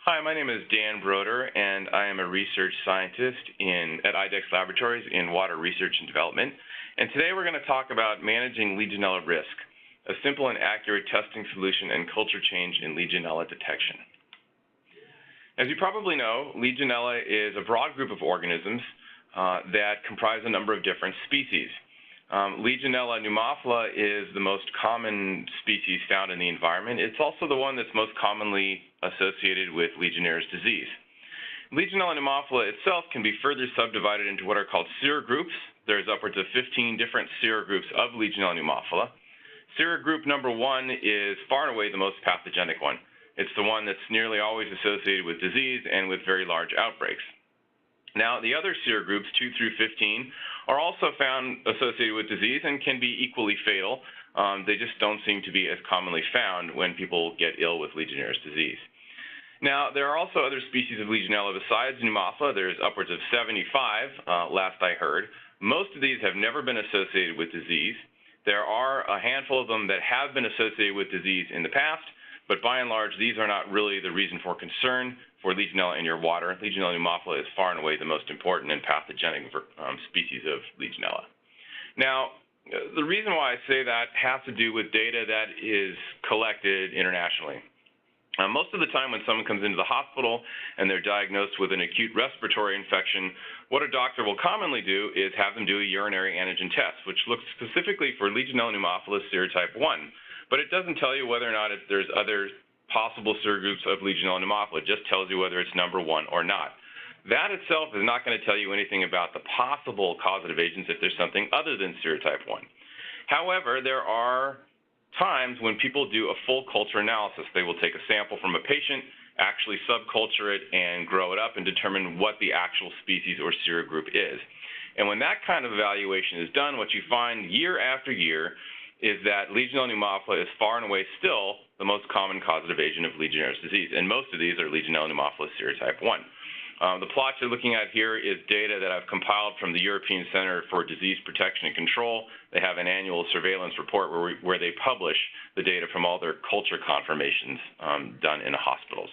Hi, my name is Dan Broder, and I am a research scientist at IDEXX Laboratories in water research and development. And today we're going to talk about managing Legionella risk, a simple and accurate testing solution and culture change in Legionella detection. As you probably know, Legionella is a broad group of organisms that comprise a number of different species. Legionella pneumophila is the most common species found in the environment. It's also the one that's most commonly associated with Legionnaires disease. Legionella pneumophila itself can be further subdivided into what are called serogroups. There's upwards of 15 different serogroups of Legionella pneumophila. Serogroup number 1 is far and away the most pathogenic one. It's the one that's nearly always associated with disease and with very large outbreaks. Now, the other serogroups, 2 through 15, are also found associated with disease and can be equally fatal. They just don't seem to be as commonly found when people get ill with Legionnaire's disease. Now, there are also other species of Legionella besides pneumophila. There's upwards of 75, last I heard. Most of these have never been associated with disease. There are a handful of them that have been associated with disease in the past, but by and large, these are not really the reason for concern for Legionella in your water. Legionella pneumophila is far and away the most important and pathogenic species of Legionella. Now, the reason why I say that has to do with data that is collected internationally. Most of the time when someone comes into the hospital and they're diagnosed with an acute respiratory infection, what a doctor will commonly do is have them do a urinary antigen test, which looks specifically for Legionella pneumophila serotype 1. But it doesn't tell you whether or not there's other possible serogroups of Legionella pneumophila. It just tells you whether it's number 1 or not. That itself is not going to tell you anything about the possible causative agents if there's something other than serotype 1. However, there are times when people do a full culture analysis. They will take a sample from a patient, actually subculture it, and grow it up and determine what the actual species or serogroup is. And when that kind of evaluation is done, what you find year after year is that Legionella pneumophila is far and away still the most common causative agent of Legionnaire's disease, and most of these are Legionella pneumophila serotype 1. The plot you're looking at here is data that I've compiled from the European Center for Disease Protection and Control. They have an annual surveillance report where they publish the data from all their culture confirmations done in the hospitals.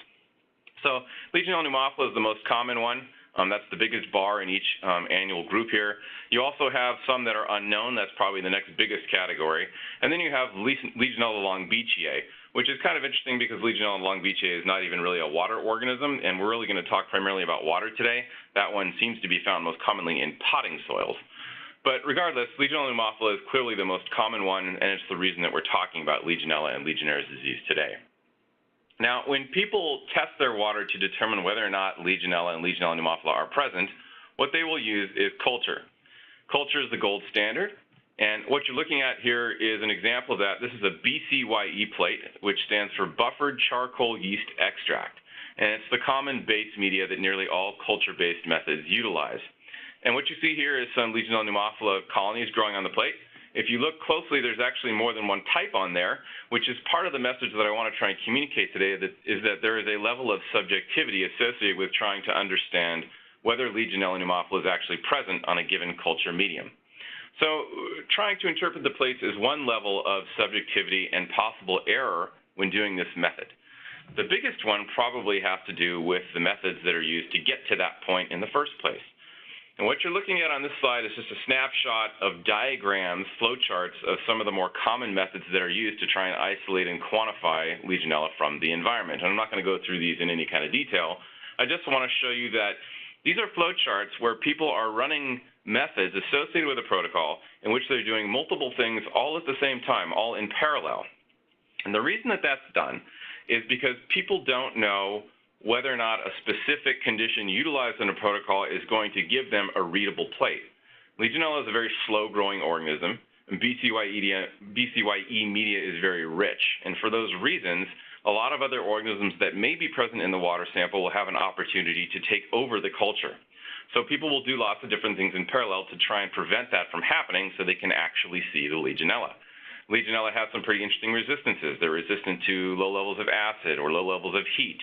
So Legionella pneumophila is the most common one. That's the biggest bar in each annual group here. You also have some that are unknown. That's probably the next biggest category. And then you have Legionella longbeachii, which is kind of interesting because Legionella longbeachii is not even really a water organism, and we're really going to talk primarily about water today. That one seems to be found most commonly in potting soils. But regardless, Legionella pneumophila is clearly the most common one, and it's the reason that we're talking about Legionella and Legionnaire's disease today. Now, when people test their water to determine whether or not Legionella and Legionella pneumophila are present, what they will use is culture. Culture is the gold standard, and what you're looking at here is an example of that. This is a BCYE plate, which stands for buffered charcoal yeast extract, and it's the common base media that nearly all culture-based methods utilize. And what you see here is some Legionella pneumophila colonies growing on the plate. If you look closely, there's actually more than one type on there, which is part of the message that I want to try and communicate today, is that there is a level of subjectivity associated with trying to understand whether Legionella pneumophila is actually present on a given culture medium. So trying to interpret the plates is one level of subjectivity and possible error when doing this method. The biggest one probably has to do with the methods that are used to get to that point in the first place. And what you're looking at on this slide is just a snapshot of diagrams, flowcharts of some of the more common methods that are used to try and isolate and quantify Legionella from the environment. And I'm not going to go through these in any kind of detail. I just want to show you that these are flowcharts where people are running methods associated with a protocol in which they're doing multiple things all at the same time, all in parallel. And the reason that that's done is because people don't know whether or not a specific condition utilized in a protocol is going to give them a readable plate. Legionella is a very slow-growing organism, and BCYE media is very rich. And for those reasons, a lot of other organisms that may be present in the water sample will have an opportunity to take over the culture. So people will do lots of different things in parallel to try and prevent that from happening so they can actually see the Legionella. Legionella has some pretty interesting resistances. They're resistant to low levels of acid or low levels of heat.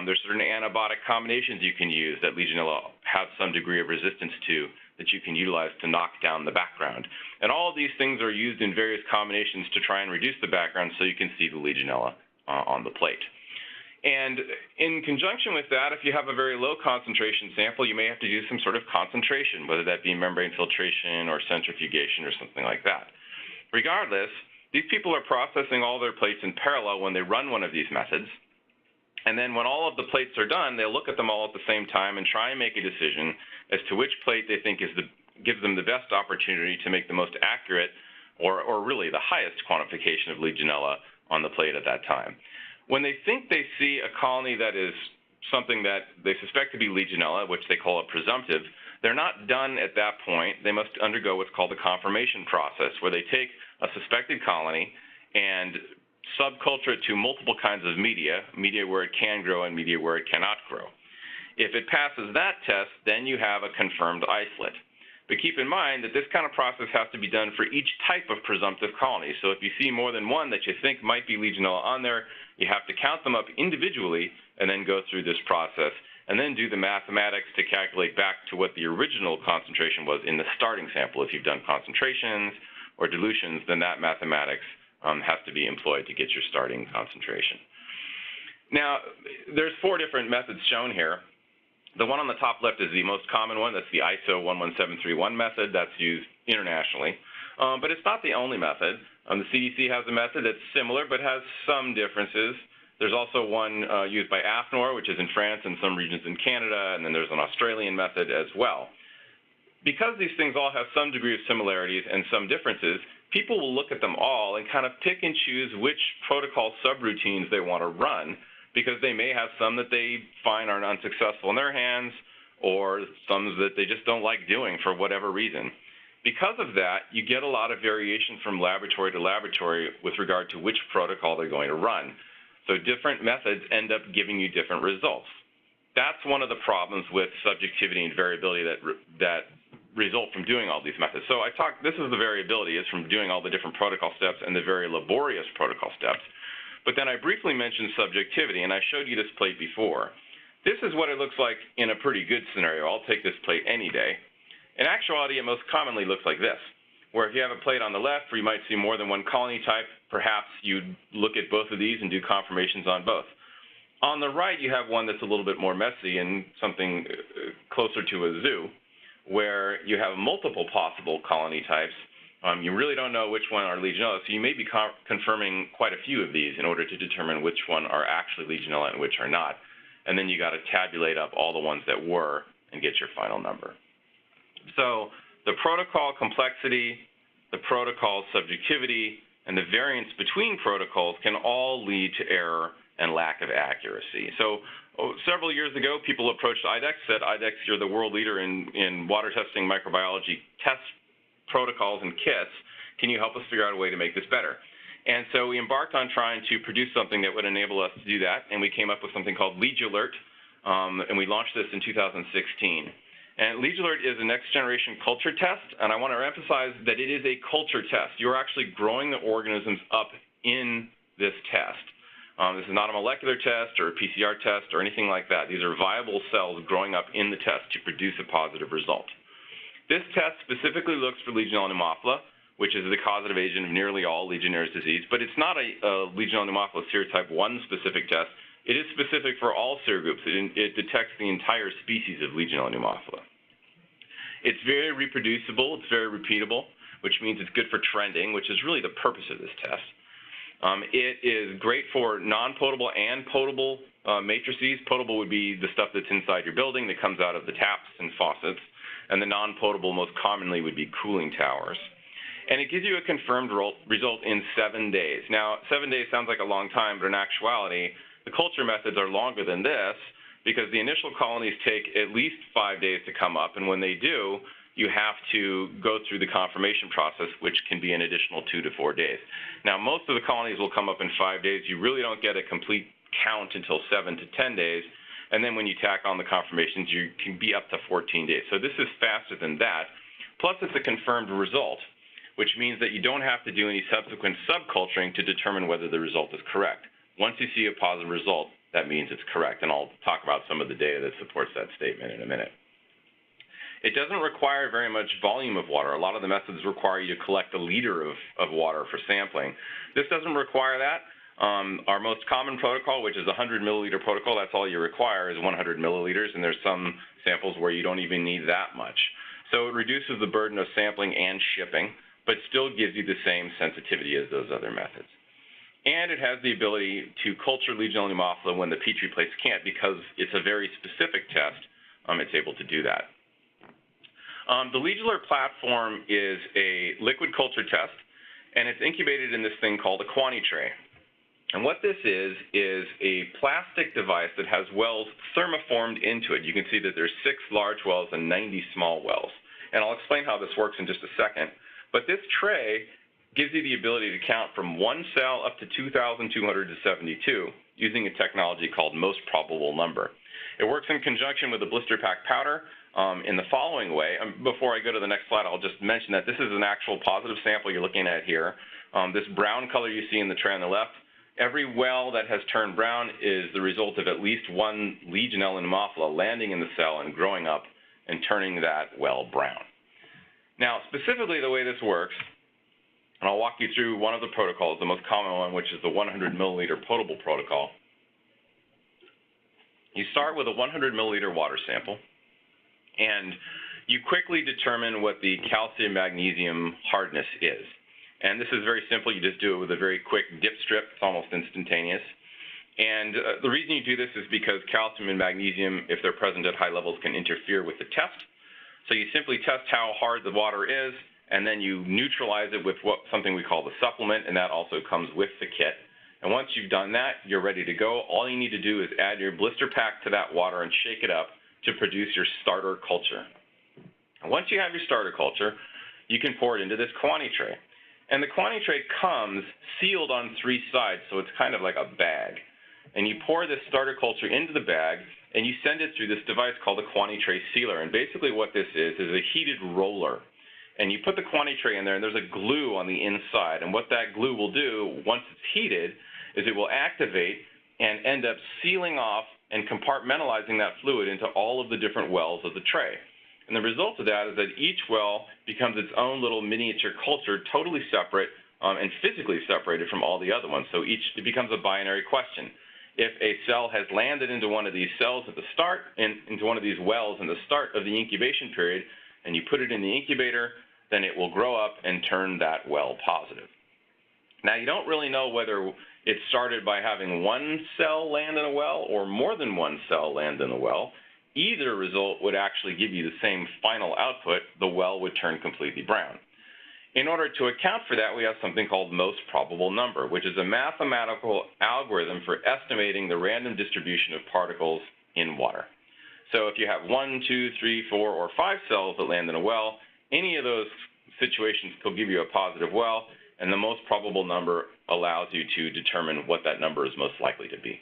There's certain antibiotic combinations you can use that Legionella have some degree of resistance to that you can utilize to knock down the background. And all of these things are used in various combinations to try and reduce the background so you can see the Legionella on the plate. And in conjunction with that, if you have a very low concentration sample, you may have to do some sort of concentration, whether that be membrane filtration or centrifugation or something like that. Regardless, these people are processing all their plates in parallel when they run one of these methods. And then when all of the plates are done, they'll look at them all at the same time and try and make a decision as to which plate they think gives them the best opportunity to make the most accurate or really the highest quantification of Legionella on the plate at that time. When they think they see a colony that is something that they suspect to be Legionella, which they call a presumptive, they're not done at that point. They must undergo what's called the confirmation process, where they take a suspected colony and subculture it to multiple kinds of media where it can grow and media where it cannot grow. If it passes that test, then you have a confirmed isolate. But keep in mind that this kind of process has to be done for each type of presumptive colony. So if you see more than one that you think might be Legionella on there, you have to count them up individually and then go through this process and then do the mathematics to calculate back to what the original concentration was in the starting sample. If you've done concentrations or dilutions, then that mathematics has to be employed to get your starting concentration. Now, there's 4 different methods shown here. The one on the top left is the most common one. That's the ISO 11731 method that's used internationally. But it's not the only method. The CDC has a method that's similar but has some differences. There's also one used by AFNOR, which is in France and some regions in Canada, and then there's an Australian method as well. Because these things all have some degree of similarities and some differences, people will look at them all and kind of pick and choose which protocol subroutines they want to run, because they may have some that they find are unsuccessful in their hands or some that they just don't like doing for whatever reason. Because of that, you get a lot of variation from laboratory to laboratory with regard to which protocol they're going to run. So different methods end up giving you different results. That's one of the problems with subjectivity and variability that result from doing all these methods. So this is the variability, is from doing all the different protocol steps and the very laborious protocol steps. But then I briefly mentioned subjectivity, and I showed you this plate before. This is what it looks like in a pretty good scenario. I'll take this plate any day. In actuality, it most commonly looks like this, where if you have a plate on the left where you might see more than one colony type, perhaps you'd look at both of these and do confirmations on both. On the right, you have one that's a little bit more messy and something closer to a zoo, where you have multiple possible colony types. You really don't know which one are Legionella, so you may be confirming quite a few of these in order to determine which one are actually Legionella and which are not. And then you got to tabulate up all the ones that were and get your final number. So the protocol complexity, the protocol subjectivity, and the variance between protocols can all lead to error and lack of accuracy. So several years ago, people approached IDEXX, said, IDEXX, you're the world leader in water testing microbiology test protocols and kits. Can you help us figure out a way to make this better? And so we embarked on trying to produce something that would enable us to do that, and we came up with something called Legiolert, and we launched this in 2016. And Legiolert is a next-generation culture test, and I want to emphasize that it is a culture test. You're actually growing the organisms up in this test. This is not a molecular test or a PCR test or anything like that. These are viable cells growing up in the test to produce a positive result. This test specifically looks for Legionella pneumophila, which is the causative agent of nearly all Legionnaires disease, but it's not a Legionella pneumophila serotype 1 specific test. It is specific for all serogroups. It detects the entire species of Legionella pneumophila. It's very reproducible. It's very repeatable, which means it's good for trending, which is really the purpose of this test. It is great for non-potable and potable matrices. Potable would be the stuff that's inside your building that comes out of the taps and faucets, and the non-potable most commonly would be cooling towers. And it gives you a confirmed result in 7 days. Now, 7 days sounds like a long time, but in actuality, the culture methods are longer than this because the initial colonies take at least 5 days to come up, and when they do, you have to go through the confirmation process, which can be an additional 2 to 4 days. Now, most of the colonies will come up in 5 days. You really don't get a complete count until 7 to 10 days. And then when you tack on the confirmations, you can be up to 14 days. So this is faster than that. Plus, it's a confirmed result, which means that you don't have to do any subsequent subculturing to determine whether the result is correct. Once you see a positive result, that means it's correct. And I'll talk about some of the data that supports that statement in a minute. It doesn't require very much volume of water. A lot of the methods require you to collect a liter of water for sampling. This doesn't require that. Our most common protocol, which is a 100 milliliter protocol, that's all you require is 100 milliliters, and there's some samples where you don't even need that much. So it reduces the burden of sampling and shipping, but still gives you the same sensitivity as those other methods. And it has the ability to culture Legionella pneumophila when the Petri plates can't, because it's a very specific test. It's able to do that. The Legiolert platform is a liquid culture test, and it's incubated in this thing called a quanti tray. And what this is a plastic device that has wells thermoformed into it. You can see that there's 6 large wells and 90 small wells. And I'll explain how this works in just a second. But this tray gives you the ability to count from 1 cell up to 2,272 using a technology called most probable number. It works in conjunction with a blister pack powder in the following way. Before I go to the next slide, I'll just mention that this is an actual positive sample you're looking at here. This brown color you see in the tray on the left, every well that has turned brown is the result of at least one Legionella pneumophila landing in the cell and growing up and turning that well brown. Now, specifically the way this works, and I'll walk you through one of the protocols, the most common one, which is the 100 milliliter potable protocol. You start with a 100 milliliter water sample, and you quickly determine what the calcium-magnesium hardness is. And this is very simple. You just do it with a very quick dip strip. It's almost instantaneous. And the reason you do this is because calcium and magnesium, if they're present at high levels, can interfere with the test. So you simply test how hard the water is, and then you neutralize it with something we call the supplement, and that also comes with the kit. And once you've done that, you're ready to go. All you need to do is add your blister pack to that water and shake it up to produce your starter culture. And once you have your starter culture, you can pour it into this quanti tray. And the quanti tray comes sealed on 3 sides, so it's kind of like a bag. And you pour this starter culture into the bag, and you send it through this device called a quanti tray sealer. And basically what this is a heated roller. And you put the quanti tray in there, and there's a glue on the inside. And what that glue will do, once it's heated, is it will activate and end up sealing off and compartmentalizing that fluid into all of the different wells of the tray. And the result of that is that each well becomes its own little miniature culture, totally separate and physically separated from all the other ones. So it becomes a binary question. If a cell has landed into one of these cells at the start, into one of these wells in the start of the incubation period, and you put it in the incubator, then it will grow up and turn that well positive. Now, you don't really know whether it started by having 1 cell land in a well or more than 1 cell land in a well. Either result would actually give you the same final output. The well would turn completely brown. In order to account for that, we have something called most probable number, which is a mathematical algorithm for estimating the random distribution of particles in water. So if you have 1, 2, 3, 4, or 5 cells that land in a well, any of those situations could give you a positive well, and the most probable number allows you to determine what that number is most likely to be.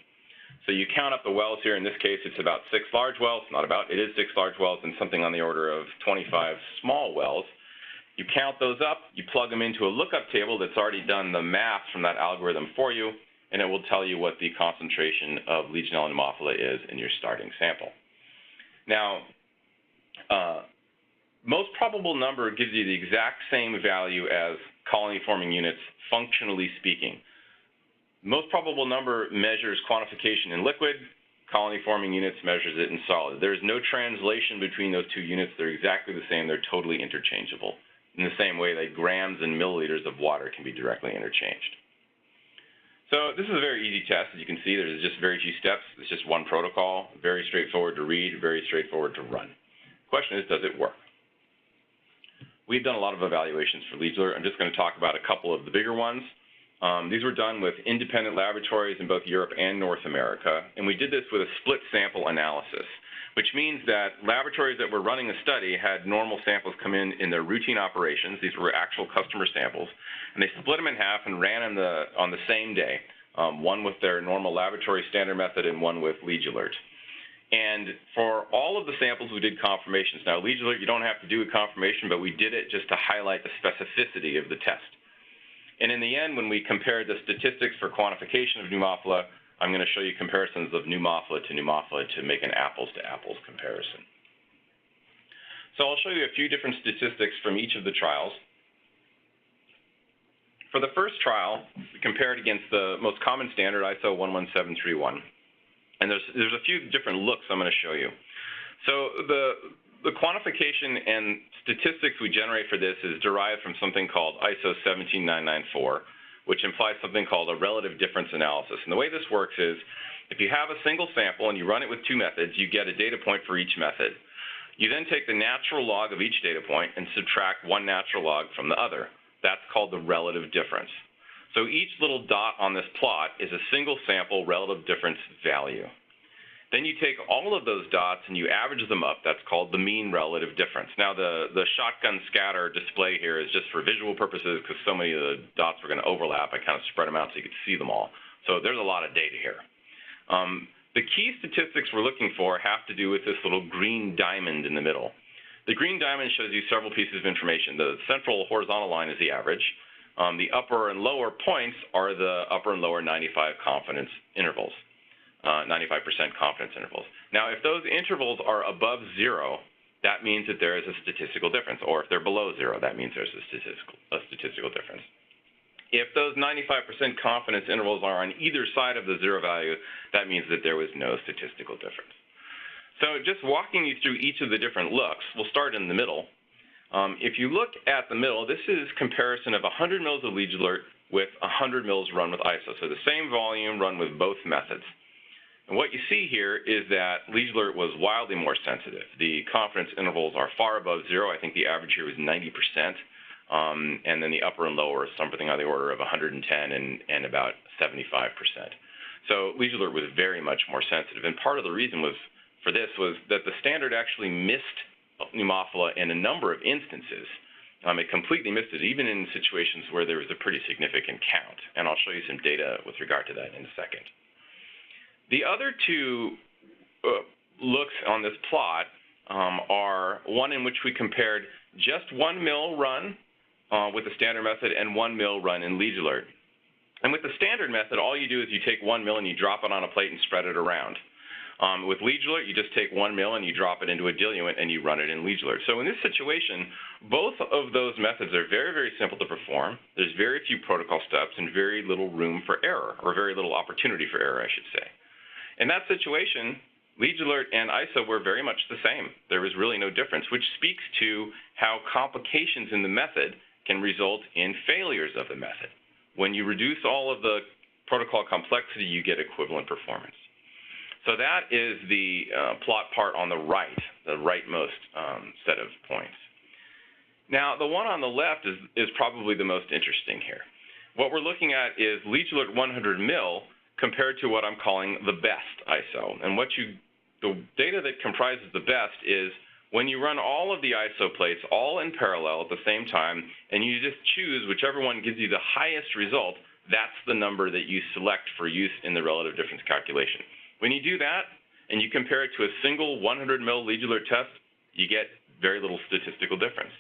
So you count up the wells here. In this case, it's about 6 large wells. Not about, it is 6 large wells and something on the order of 25 small wells. You count those up, you plug them into a lookup table that's already done the math from that algorithm for you, and it will tell you what the concentration of Legionella pneumophila is in your starting sample. Now, most probable number gives you the exact same value as colony-forming units, functionally speaking. Most probable number measures quantification in liquid. Colony-forming units measures it in solid. There is no translation between those 2 units. They're exactly the same. They're totally interchangeable. In the same way that grams and milliliters of water can be directly interchanged. So this is a very easy test. As you can see, there's just very few steps. It's just one protocol, very straightforward to read, very straightforward to run. The question is, does it work? We've done a lot of evaluations for Legiolert. I'm just going to talk about a couple of the bigger ones. These were done with independent laboratories in both Europe and North America, and we did this with a split sample analysis, which means that laboratories that were running a study had normal samples come in their routine operations. These were actual customer samples, and they split them in half and ran on the same day, one with their normal laboratory standard method and one with Legiolert. And for all of the samples, we did confirmations. Now, Legiolert, you don't have to do a confirmation, but we did it just to highlight the specificity of the test. And in the end, when we compared the statistics for quantification of pneumophila, I'm going to show you comparisons of pneumophila to make an apples-to-apples comparison. So I'll show you a few different statistics from each of the trials. For for the first trial, we compared against the most common standard, ISO 11731. And there's a few different looks I'm going to show you. So the quantification and statistics we generate for this is derived from something called ISO 17994, which implies something called a relative difference analysis. And the way this works is, if you have a single sample and you run it with two methods, you get a data point for each method. You then take the natural log of each data point and subtract one natural log from the other. That's called the relative difference. So each little dot on this plot is a single sample relative difference value. Then you take all of those dots and you average them up. That's called the mean relative difference. Now, the shotgun scatter display here is just for visual purposes because so many of the dots were going to overlap. I kind of spread them out so you could see them all. So there's a lot of data here. The key statistics we're looking for have to do with this little green diamond in the middle. The green diamond shows you several pieces of information. The central horizontal line is the average. The upper and lower points are the upper and lower 95 confidence intervals. 95% confidence intervals. Now, if those intervals are above 0, that means that there is a statistical difference. Or if they're below 0, that means there's a statistical difference. If those 95% confidence intervals are on either side of the 0 value, that means that there was no statistical difference. So just walking you through each of the different looks, we'll start in the middle. If you look at the middle, this is comparison of 100 mils of Legiolert with 100 mils run with ISO. So the same volume run with both methods. And what you see here is that Legiolert was wildly more sensitive. The confidence intervals are far above 0. I think the average here was 90%. And then the upper and lower is something on the order of 110 and about 75%. So Legiolert was very much more sensitive. And part of the reason for this was that the standard actually missed pneumophila in a number of instances. It completely missed it, even in situations where there was a pretty significant count. And I'll show you some data with regard to that in a second. The other two looks on this plot are one in which we compared just 1 mil run with the standard method and 1 mil run in Legiolert. And with the standard method, all you do is you take 1 mil and you drop it on a plate and spread it around. With Legiolert, you just take 1 mil and you drop it into a diluent and you run it in Legiolert. So in this situation, both of those methods are very, very simple to perform. There's very few protocol steps and very little room for error, or very little opportunity for error, I should say. In that situation, Legiolert and ISO were very much the same. There was really no difference, which speaks to how complications in the method can result in failures of the method. When you reduce all of the protocol complexity, you get equivalent performance. So that is the plot part on the rightmost set of points. Now, the one on the left is probably the most interesting here. What we're looking at is Legiolert 100 mil compared to what I'm calling the best ISO. And the data that comprises the best is when you run all of the ISO plates all in parallel at the same time, and you just choose whichever one gives you the highest result, that's the number that you select for use in the relative difference calculation. When you do that, and you compare it to a single 100 mil Legiolert test, you get very little statistical difference.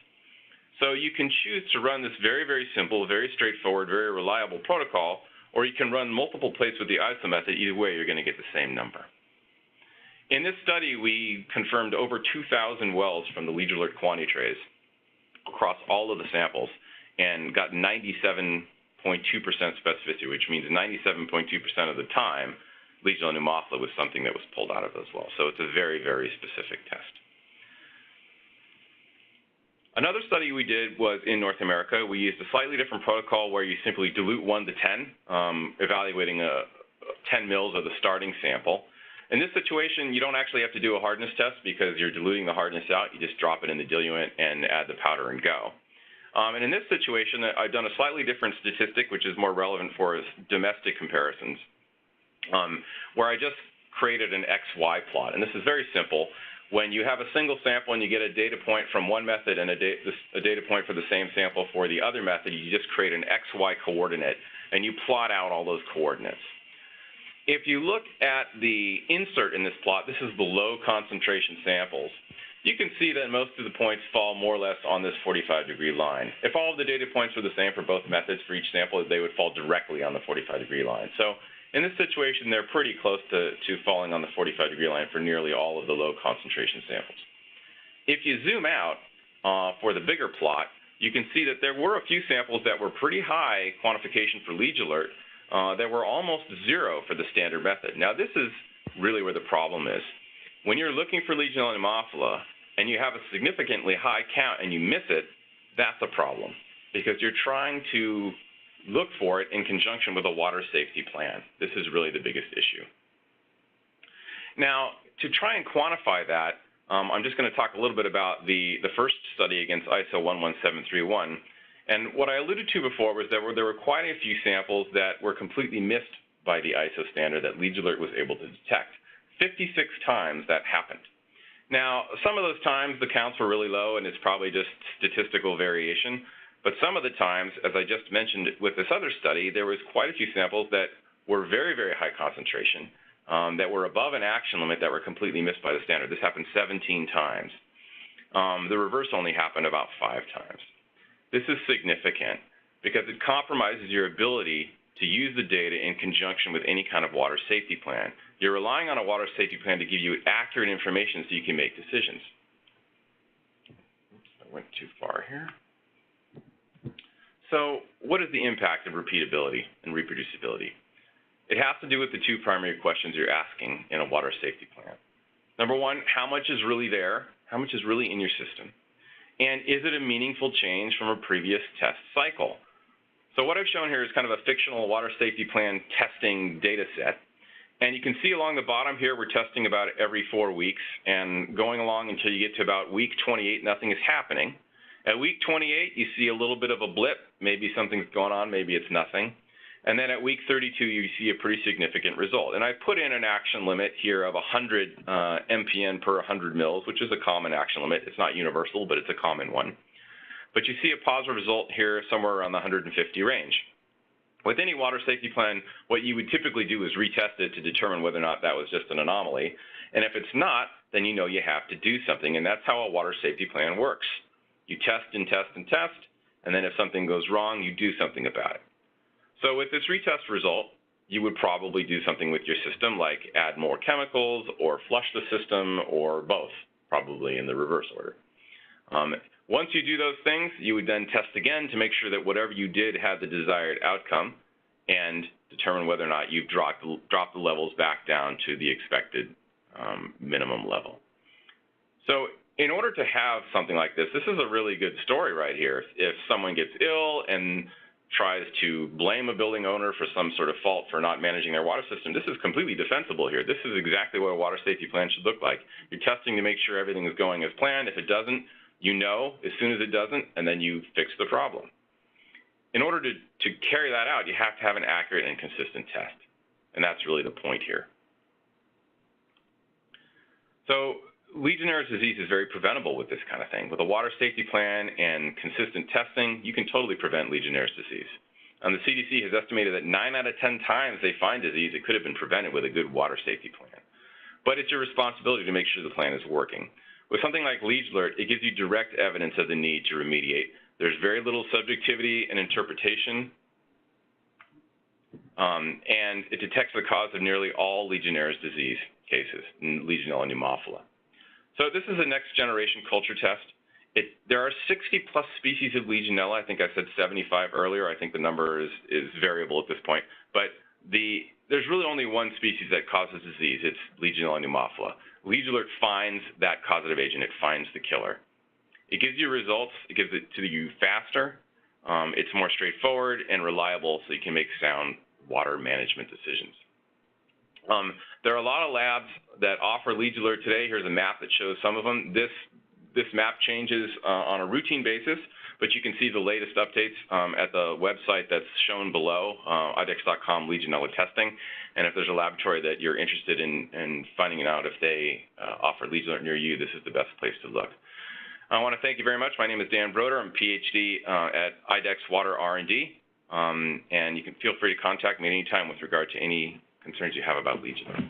So you can choose to run this very, very simple, very straightforward, very reliable protocol, or you can run multiple plates with the ISO method. Either way, you're going to get the same number. In this study, we confirmed over 2,000 wells from the Legiolert quantity trays across all of the samples and got 97.2% specificity, which means 97.2% of the time, Legionella pneumophila was something that was pulled out of those wells. So it's a very, very specific test. Another study we did was in North America. We used a slightly different protocol where you simply dilute 1 to 10, evaluating 10 mils of the starting sample. In this situation, you don't actually have to do a hardness test because you're diluting the hardness out. You just drop it in the diluent and add the powder and go. And in this situation, I've done a slightly different statistic, which is more relevant for domestic comparisons, where I just created an XY plot. And this is very simple. When you have a single sample and you get a data point from one method and a data point for the same sample for the other method, you just create an XY coordinate and you plot out all those coordinates. If you look at the insert in this plot, this is the low concentration samples. You can see that most of the points fall more or less on this 45-degree line. If all of the data points were the same for both methods for each sample, they would fall directly on the 45-degree line. So in this situation, they're pretty close to falling on the 45-degree line for nearly all of the low concentration samples. If you zoom out for the bigger plot, you can see that there were a few samples that were pretty high quantification for Legiolert that were almost zero for the standard method. Now, this is really where the problem is. When you're looking for Legionella pneumophila and you have a significantly high count and you miss it, that's a problem because you're trying to look for it in conjunction with a water safety plan. This is really the biggest issue. Now, to try and quantify that, I'm just going to talk a little bit about the first study against ISO 11731. And what I alluded to before was that there were quite a few samples that were completely missed by the ISO standard that Legiolert was able to detect. 56 times that happened. Now, some of those times the counts were really low and it's probably just statistical variation. But some of the times, as I just mentioned with this other study, there was quite a few samples that were very, very high concentration, that were above an action limit that were completely missed by the standard. This happened 17 times. The reverse only happened about 5 times. This is significant because it compromises your ability to use the data in conjunction with any kind of water safety plan. You're relying on a water safety plan to give you accurate information so you can make decisions. Oops, I went too far here. So what is the impact of repeatability and reproducibility? It has to do with the 2 primary questions you're asking in a water safety plan. Number 1, how much is really there? How much is really in your system? And is it a meaningful change from a previous test cycle? So what I've shown here is kind of a fictional water safety plan testing data set. And you can see along the bottom here, we're testing about every 4 weeks and going along until you get to about week 28, nothing is happening. At week 28, you see a little bit of a blip. Maybe something's going on, maybe it's nothing. And then at week 32, you see a pretty significant result. And I put in an action limit here of 100 MPN per 100 mils, which is a common action limit. It's not universal, but it's a common one. But you see a positive result here somewhere around the 150 range. With any water safety plan, what you would typically do is retest it to determine whether or not that was just an anomaly. And if it's not, then you know you have to do something. And that's how a water safety plan works. You test and test and test, and then if something goes wrong, you do something about it. So with this retest result, you would probably do something with your system like add more chemicals or flush the system or both, probably in the reverse order. Once you do those things, you would then test again to make sure that whatever you did had the desired outcome and determine whether or not you've dropped the levels back down to the expected minimum level. So in order to have something like this, this is a really good story right here. If someone gets ill and tries to blame a building owner for some sort of fault for not managing their water system, this is completely defensible here. This is exactly what a water safety plan should look like. You're testing to make sure everything is going as planned. If it doesn't, you know as soon as it doesn't, and then you fix the problem. In order to carry that out, you have to have an accurate and consistent test, and that's really the point here. So Legionnaires disease is very preventable with this kind of thing. With a water safety plan and consistent testing, you can totally prevent Legionnaires disease. The CDC has estimated that 9 out of 10 times they find disease, it could have been prevented with a good water safety plan. But it's your responsibility to make sure the plan is working. With something like Legiolert, it gives you direct evidence of the need to remediate. There's very little subjectivity and interpretation, and it detects the cause of nearly all Legionnaires disease cases, Legionella pneumophila. So this is a next generation culture test. There are 60 plus species of Legionella. I think I said 75 earlier. I think the number is variable at this point. But there's really only one species that causes disease. It's Legionella pneumophila. Legiolert finds that causative agent. It finds the killer. It gives you results. It gives it to you faster. It's more straightforward and reliable, so you can make sound water management decisions. There are a lot of labs that offer Legiolert today. Here's a map that shows some of them. This map changes on a routine basis, but you can see the latest updates at the website that's shown below, IDEXX.com Legionella testing. And if there's a laboratory that you're interested in finding out if they offer Legiolert near you, this is the best place to look. I want to thank you very much. My name is Dan Broder. I'm a PhD at IDEXX Water R&D, and you can feel free to contact me anytime with regard to any concerns you have about Legiolert.